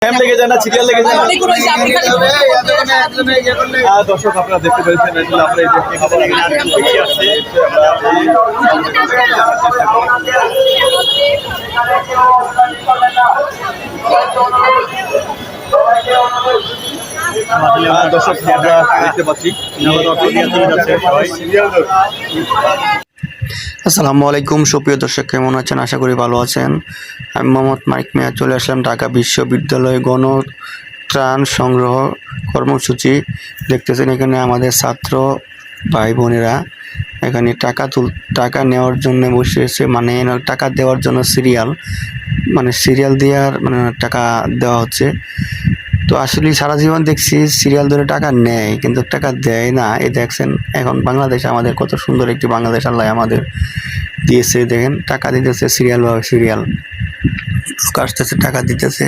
Time লেগে যায় না, সিরিয়াল লেগে যায় না। দর্শক আপনারা দেখতে পেয়েছেন, আসলে আমরা এই যে খাবার বেশি আছে, দর্শক আমরা দেখতে পাচ্ছি। আসসালামু আলাইকুম সুপ্রিয় দর্শক, কেমন আছেন? আশা করি ভালো আছেন। আমি মোহাম্মদ মানিক মিয়া চলে আসলাম ঢাকা বিশ্ববিদ্যালয়ে গণত্রাণ সংগ্রহ কর্মসূচি। দেখতেছেন এখানে আমাদের ছাত্র ভাই বোনেরা এখানে টাকা নেওয়ার জন্য বসে এসে, মানে টাকা দেওয়ার জন্য সিরিয়াল দেওয়ার টাকা দেওয়া হচ্ছে। তো আসলে সারা জীবন দেখছি সিরিয়াল ধরে টাকা নেয় কিন্তু টাকা দেয় না। এই দেখছেন এখন বাংলাদেশ, আমাদের কত সুন্দর একটি বাংলাদেশ আল্লাহ আমাদের দিয়েছে। দেখেন টাকা দিতেছে সিরিয়াল, লোক আসতেছে টাকা দিতেছে।